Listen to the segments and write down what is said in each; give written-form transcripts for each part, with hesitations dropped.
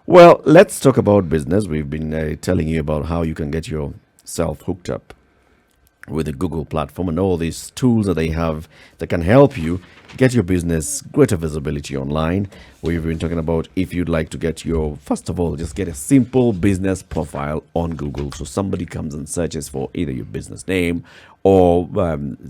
Well, let's talk about business. We've been telling you about how you can get yourself hooked up with the Google platform and all these tools that they have that can help you get your business greater visibility online. We've been talking about if you'd like to get first of all, just get a simple business profile on Google. So somebody comes and searches for either your business name or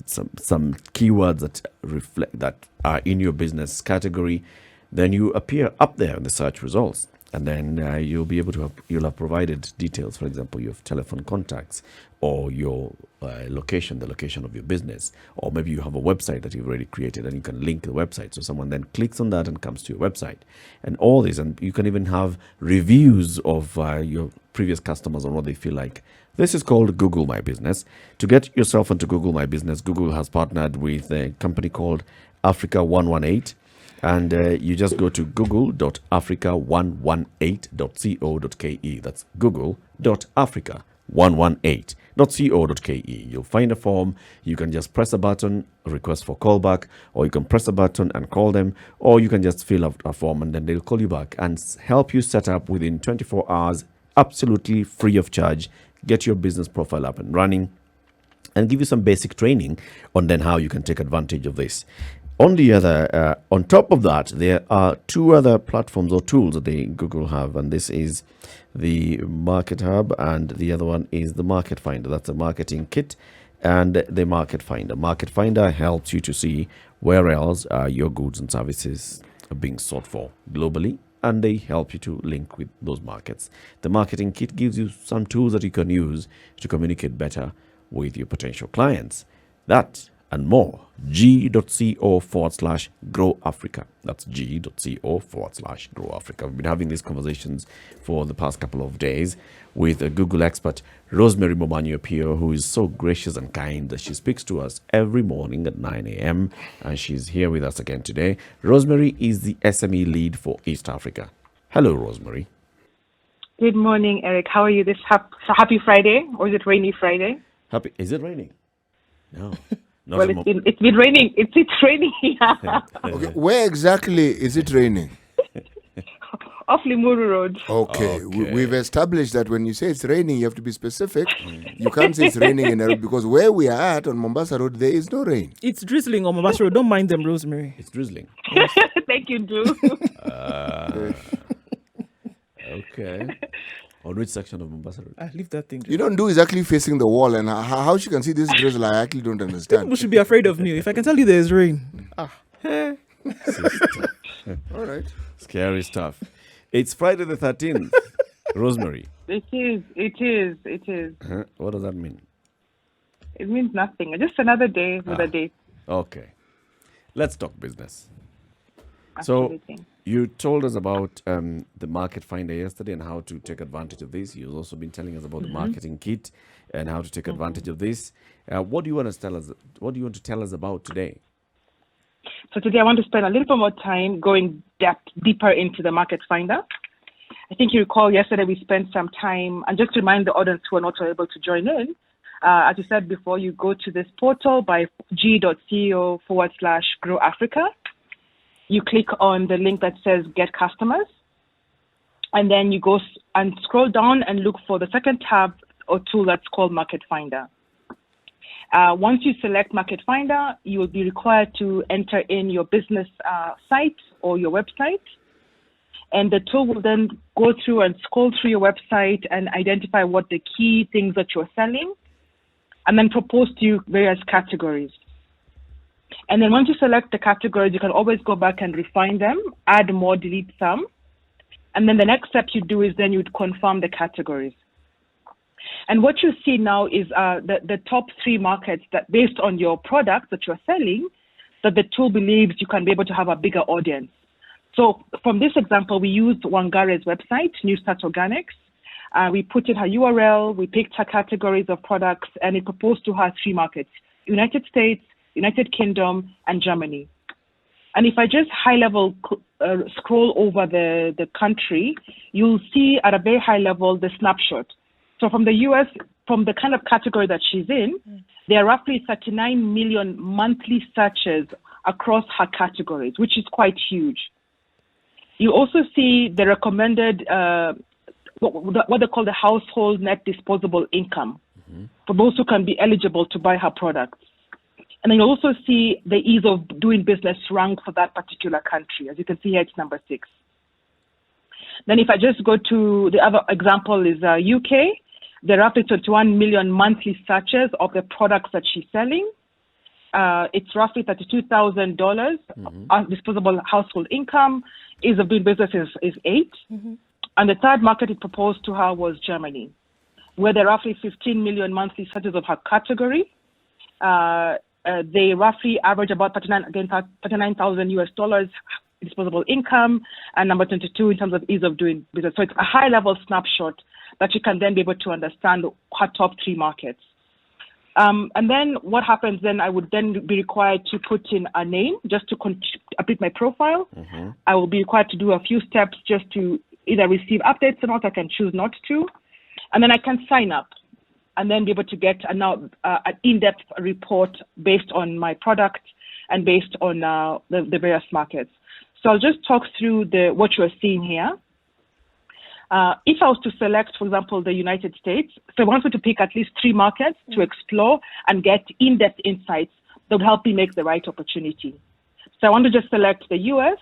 some keywords that reflect that are in your business category. Then you appear up there in the search results, and then you'll have provided details, for example, your telephone contacts or your location, the location of your business, or maybe you have a website that you've already created and you can link the website, so someone then clicks on that and comes to your website, and all this. And you can even have reviews of your previous customers on what they feel like. This is called Google My Business. To get yourself into Google My Business, Google has partnered with a company called Africa 118. And you just go to google.africa118.co.ke. That's google.africa118.co.ke. You'll find a form. You can just press a button, request for callback, or you can press a button and call them, or you can just fill out a form and then they'll call you back and help you set up within 24 hours, absolutely free of charge. Get your business profile up and running and give you some basic training on then how you can take advantage of this. On top of that, there are two other platforms or tools that Google have, and this is the Market Hub, and the other one is the Market Finder. That's a marketing kit, and the Market Finder. Market Finder helps you to see where else your goods and services are being sought for globally, and they help you to link with those markets. The marketing kit gives you some tools that you can use to communicate better with your potential clients. That and more. G.co/Grow Africa. That's G.co/Grow Africa. We've been having these conversations for the past couple of days with a Google expert, Rosemary Momanyo-Pio, who is so gracious and kind that she speaks to us every morning at 9 a.m. And she's here with us again today. Rosemary is the SME lead for East Africa. Hello, Rosemary. Good morning, Eric. How are you? This happy Friday, or is it rainy Friday? Happy? Is it raining? No. Well, it's been raining. It's raining here. Okay, where exactly is it raining? Off Limuru Road. Okay. We've established that when you say it's raining, you have to be specific. You can't say it's raining in Nairobi because where we are at on Mombasa Road, there is no rain. It's drizzling on Mombasa Road. Don't mind them, Rosemary. It's drizzling. Yes. Thank you, Drew. Okay. On which section of Mombasa Road? I leave that thing. You don't do exactly facing the wall, and how she can see this drizzle, I actually don't understand. People should be afraid of me. If I can tell you there's rain. All right. Scary stuff. It's Friday the 13th. Rosemary. It is. What does that mean? It means nothing. Just another day with a date. Okay. Let's talk business. Absolutely. So you told us about the Market Finder yesterday and how to take advantage of this. You've also been telling us about the marketing kit and how to take advantage of this. What do you want to tell us? What do you want to tell us about today? So today I want to spend a little bit more time going deeper into the Market Finder. I think you recall yesterday we spent some time, and just to remind the audience who are not able to join in, as you said before, you go to this portal by g.co/Grow Africa. You click on the link that says Get Customers, and then you go and scroll down and look for the second tab or tool that's called Market Finder. Once you select Market Finder, you will be required to enter in your business site or your website, and the tool will then go through and scroll through your website and identify what the key things that you're selling, and then propose to you various categories. And then once you select the categories, you can always go back and refine them, add more, delete some. And then the next step you do is then you'd confirm the categories. And what you see now is the top 3 markets that based on your product that you're selling, that the tool believes you can be able to have a bigger audience. So from this example, we used Wangare's website, New Start Organics. We put in her URL, we picked her categories of products, and it proposed to her 3 markets: United States, United Kingdom, and Germany. And if I just high level scroll over the country, you'll see at a very high level the snapshot. So from the US, from the kind of category that she's in, there are roughly 39 million monthly searches across her categories, which is quite huge. You also see the recommended, what they call the household net disposable income for those who can be eligible to buy her products. And then you also see the ease of doing business ranked for that particular country. As you can see here, it's number 6. Then if I just go to the other example is UK, there are roughly 21 million monthly searches of the products that she's selling. It's roughly $32,000 disposable household income. Ease of doing business is 8. And the third market it proposed to her was Germany, where there are roughly 15 million monthly searches of her category. They roughly average about $39,000 US disposable income, and number 22 in terms of ease of doing business. So it's a high-level snapshot that you can then be able to understand her top 3 markets. And then what happens then, I would then be required to put in a name just to update my profile. I will be required to do a few steps just to either receive updates or not. I can choose not to. And then I can sign up and then be able to get an in-depth report based on my product and based on the various markets. So I'll just talk through what you're seeing here. If I was to select, for example, the United States, so I wanted to pick at least 3 markets to explore and get in-depth insights that would help me make the right opportunity. So I want to just select the US,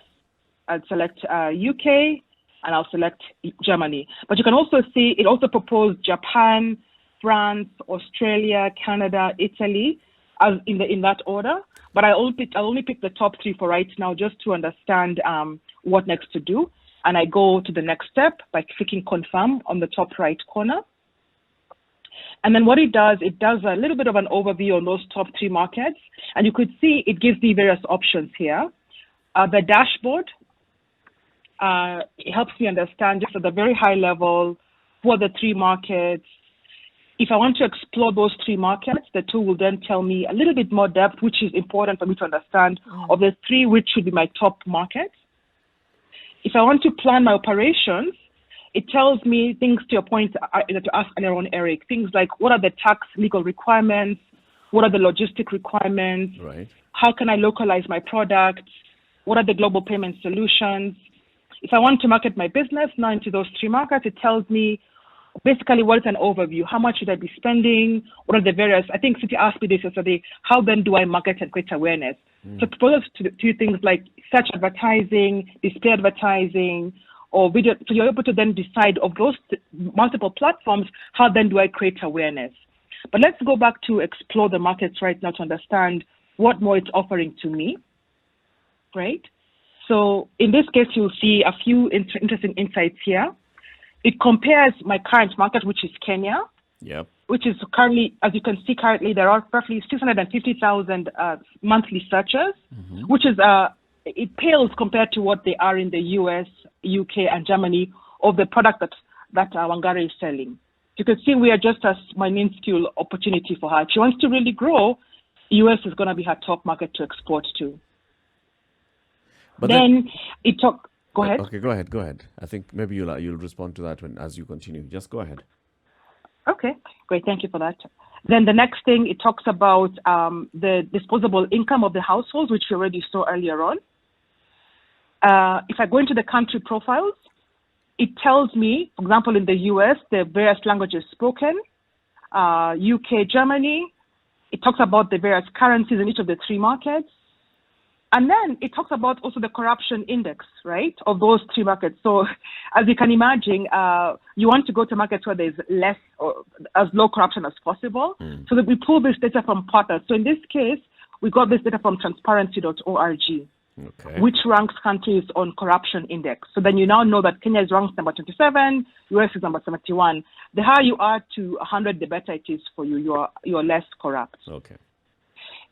I'll select UK, and I'll select Germany. But you can also see it also proposed Japan, France, Australia, Canada, Italy, as in that order. But I'll only pick the top 3 for right now, just to understand what next to do. And I go to the next step by clicking confirm on the top right corner. And then what it does a little bit of an overview on those top 3 markets. And you could see it gives me various options here. The dashboard, it helps me understand just at the very high level who are the 3 markets. If I want to explore those 3 markets, the tool will then tell me a little bit more depth, which is important for me to understand, of the 3 which should be my top markets. If I want to plan my operations, it tells me things to your point to ask earlier on, Eric, things like what are the tax legal requirements, what are the logistic requirements, Right. how can I localize my products, what are the global payment solutions. If I want to market my business now into those 3 markets, it tells me basically what is an overview, how much should I be spending, what are the various, I think City asked me this yesterday, how then do I market and create awareness? So it proposes to do things like search advertising, display advertising, or video. So you're able to then decide of those multiple platforms, how then do I create awareness? But let's go back to explore the markets right now to understand what more it's offering to me, right? So in this case, you'll see a few interesting insights here. It compares my current market, which is Kenya, Yep. which is currently, as you can see currently, there are roughly 650,000 monthly searchers, which is, it pales compared to what they are in the US, UK, and Germany of the product that Wangari is selling. You can see we are just a minuscule opportunity for her. If she wants to really grow, US is going to be her top market to export to. But then it talk. Go ahead. Okay, go ahead. I think maybe you'll respond to that as you continue. Just go ahead. Okay, great. Thank you for that. Then the next thing, it talks about the disposable income of the households, which we already saw earlier on. If I go into the country profiles, it tells me, for example, in the US, the various languages spoken, UK, Germany. It talks about the various currencies in each of the 3 markets. And then it talks about also the corruption index, right, of those 3 markets. So as you can imagine, you want to go to markets where there's less or as low corruption as possible. So that we pull this data from partners. So in this case, we got this data from transparency.org, Okay. which ranks countries on corruption index. So then you now know that Kenya is ranked number 27, US is number 71. The higher you are to 100, the better it is for you. You're less corrupt. Okay.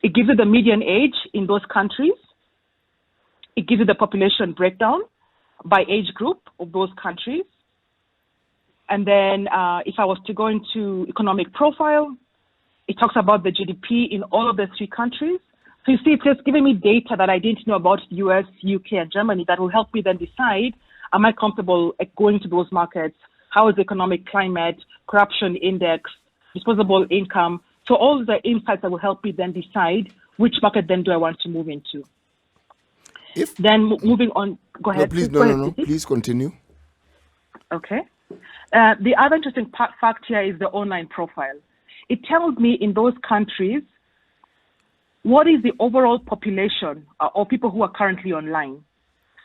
It gives you the median age in those countries. It gives you the population breakdown by age group of those countries. And then if I was to go into economic profile, it talks about the GDP in all of the 3 countries. So you see, it's just giving me data that I didn't know about the US, UK, and Germany that will help me then decide, am I comfortable going to those markets? How is the economic climate, corruption index, disposable income? So all the insights that will help me then decide which market then do I want to move into. If Then moving on, go no, ahead. please, Go ahead, no. Sisi. Please continue. Okay. The other interesting fact here is the online profile. It tells me in those countries what is the overall population or people who are currently online.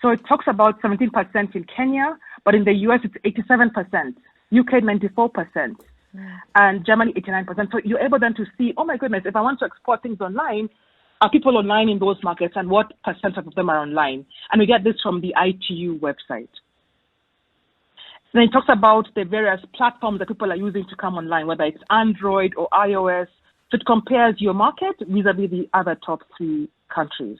So it talks about 17% in Kenya, but in the US it's 87%, UK 94%, and Germany 89%. So you're able then to see, oh my goodness, if I want to export things online, are people online in those markets and what percentage of them are online? And we get this from the ITU website. Then it talks about the various platforms that people are using to come online, whether it's Android or iOS. So it compares your market vis-a-vis the other top 3 countries.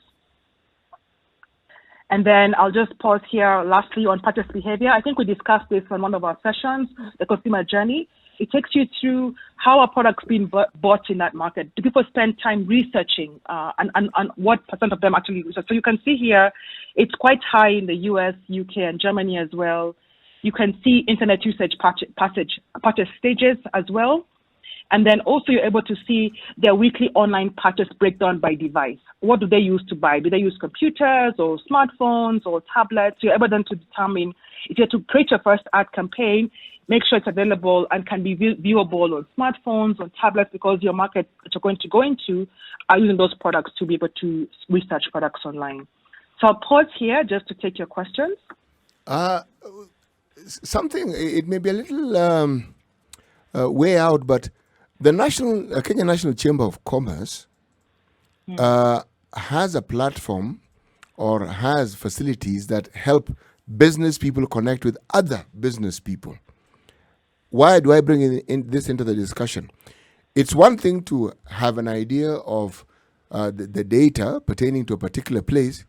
And then I'll just pause here lastly on purchase behavior. I think we discussed this on one of our sessions, the consumer journey. It takes you through how a product's being bought in that market. Do people spend time researching and what percent of them actually research? So you can see here, it's quite high in the US, UK, and Germany as well. You can see internet usage purchase stages as well. And then also you're able to see their weekly online purchase breakdown by device. What do they use to buy? Do they use computers or smartphones or tablets? You're able then to determine if you're to create your first ad campaign, make sure it's available and can be viewable on smartphones, on tablets, because your market that you're going to go into are using those products to be able to research products online. So I'll pause here just to take your questions. Something, it may be a little way out, but the Kenya National Chamber of Commerce has a platform or has facilities that help business people connect with other business people. Why do I bring this into the discussion? It's one thing to have an idea of the data pertaining to a particular place.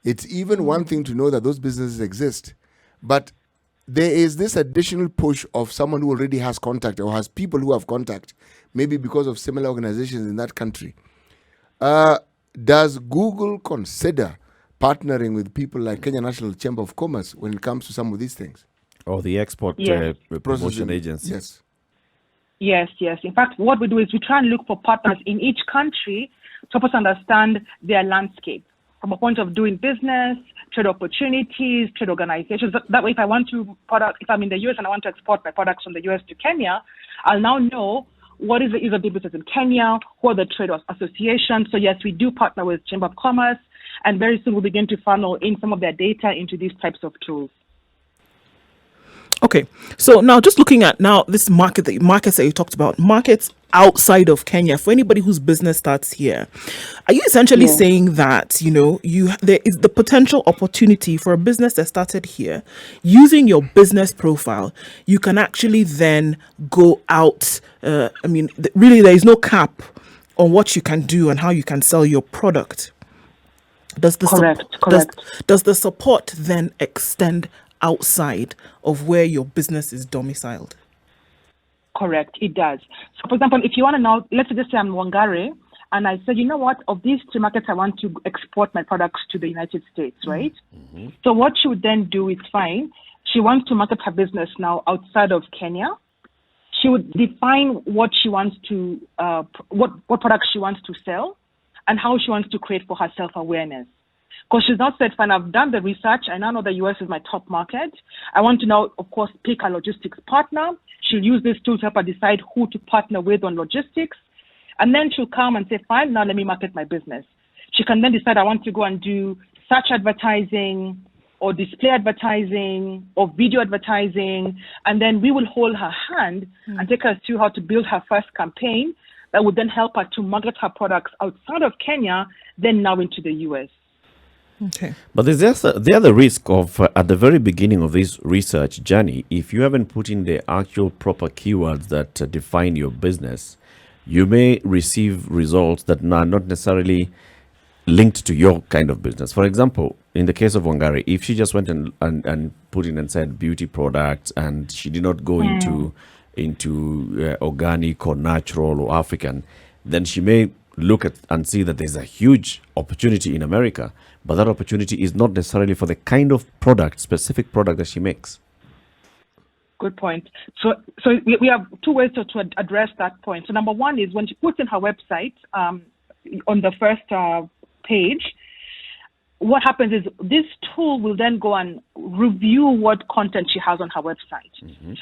It's even one thing to know that those businesses exist. But there is this additional push of someone who already has contact or has people who have contact, maybe because of similar organizations in that country. Does Google consider partnering with people like Kenya National Chamber of Commerce when it comes to some of these things? Or the export Yes. promotion agency. Yes. Yes. In fact, what we do is we try and look for partners in each country to help us understand their landscape from a point of doing business, trade opportunities, trade organizations. That way, if I'm in the US and I want to export my products from the US to Kenya, I'll now know what is the ease of doing business in Kenya, who are the trade associations. So yes, we do partner with Chamber of Commerce, and very soon we'll begin to funnel in some of their data into these types of tools. Okay, so now just looking at now this markets that you talked about, markets outside of Kenya, for anybody whose business starts here, are you essentially saying that there is the potential opportunity for a business that started here, using your business profile, you can actually then go out? Really, there is no cap on what you can do and how you can sell your product. Correct. Does the support then extend outside of where your business is domiciled? Correct, it does. So, for example, if you want to know, let's just say I'm Wangari, and I said, you know what, of these 3 markets, I want to export my products to the United States, right? Mm-hmm. So what she would then do is fine. She wants to market her business now outside of Kenya. She would define what she wants to, what products she wants to sell, and how she wants to create for her self-awareness. Because she's not said, fine, I've done the research. I now know the US is my top market. I want to now, of course, pick a logistics partner. She'll use this tool to help her decide who to partner with on logistics. And then she'll come and say, fine, now let me market my business. She can then decide, I want to go and do search advertising or display advertising or video advertising. And then we will hold her hand and take her through how to build her first campaign that would then help her to market her products outside of Kenya, then now into the US. Okay. But there's the other risk of at the very beginning of this research journey, if you haven't put in the actual proper keywords that define your business, you may receive results that are not necessarily linked to your kind of business. For example, in the case of Wangari, if she just went and put in and said beauty products and she did not go into organic or natural or African, then she may look at and see that there's a huge opportunity in America, but that opportunity is not necessarily for the kind of specific product that she makes. Good point. So we have 2 ways to address that point. So number one is when she puts in her website, on the first page, she puts in her website, and then we will hold her hand and take her through how to build her first campaign that would then help her to market her products outside of Kenya, then now into the US. So what she would then do is fine. She wants to market her business now outside of Kenya. She would define what she wants to, what products she wants to sell, and how she wants to create for her self-awareness. Because she's not said, fine, I've done the research. I now know the US is my top market. I want to now, of course, pick a logistics partner. She'll use this tool to help her decide who to partner with on logistics. And then she'll come and say, fine, now let me market my business. She can then decide, I want to go and do search advertising or video advertising. And then we will hold her hand and take her through how to build her first campaign what happens is this tool will then go and review what content she has on her website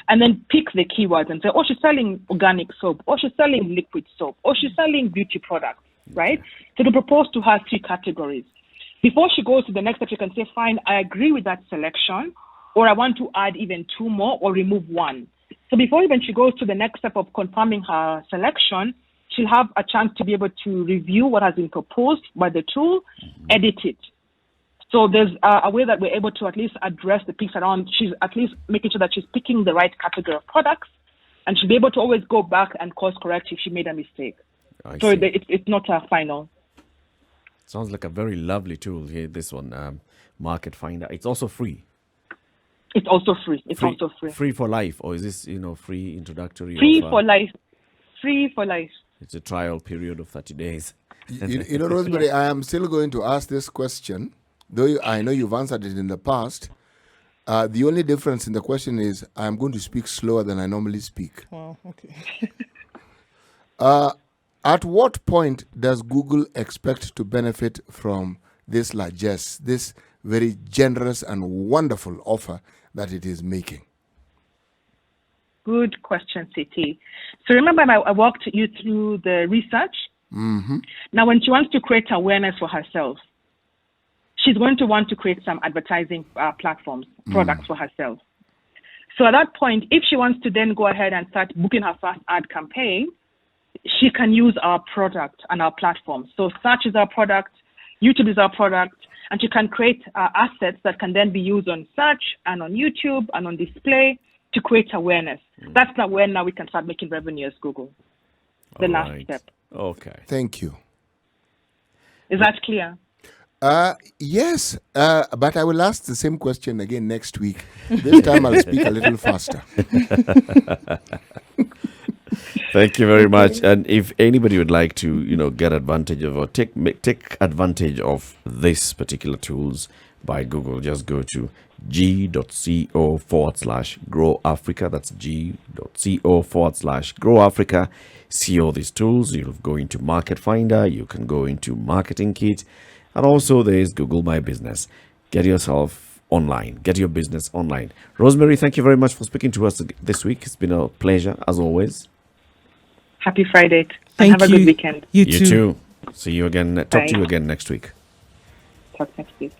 and then pick the keywords and say, oh, she's selling organic soap, or she's selling liquid soap, or she's selling beauty products, right? So to propose to her 3 categories. Before she goes to the next step, she can say, fine, I agree with that selection, or I want to add even 2 more or remove 1. So before even she goes to the next step of confirming her selection, she'll have a chance to be able to review what has been proposed by the tool, edit it. So there's a way that we're able to at least address the piece around, she's at least making sure that she's picking the right category of products, and she'll be able to always go back and course correct if she made a mistake. So it's not a final. Sounds like a very lovely tool here, this one, Market Finder. It's also free. It's also free. It's also free. Free for life, or is this, free introductory? Free for life. Free for life. It's a trial period of 30 days. You know, Rosemary, I am still going to ask this question, though I know you've answered it in the past. The only difference in the question is I'm going to speak slower than I normally speak. Wow, okay. At what point does Google expect to benefit from this largesse, this very generous and wonderful offer that it is making? Good question, CT. So remember, I walked you through the research. Now, when she wants to create awareness for herself, she's going to want to create some advertising platforms, products for herself. So at that point, if she wants to then go ahead and start booking her first ad campaign, she can use our product and our platform. So search is our product, YouTube is our product, and she can create assets that can then be used on search and on YouTube and on display to create awareness. That's now when we can start making revenue as Google. The last step. Okay. Thank you. Is that clear? Yes, but I will ask the same question again next week. This time I'll speak a little faster. Thank you very much. And if anybody would like to, get advantage of or take advantage of this particular tools by Google, just go to g.co/Grow Africa. That's g.co/Grow Africa. See all these tools. You'll go into Market Finder. You can go into Marketing Kit. And also there is Google My Business. Get yourself online. Get your business online. Rosemary, thank you very much for speaking to us this week. It's been a pleasure as always. Happy Friday. Thank and have a good weekend. You You too. See you again. Talk to you again next week. Talk next week.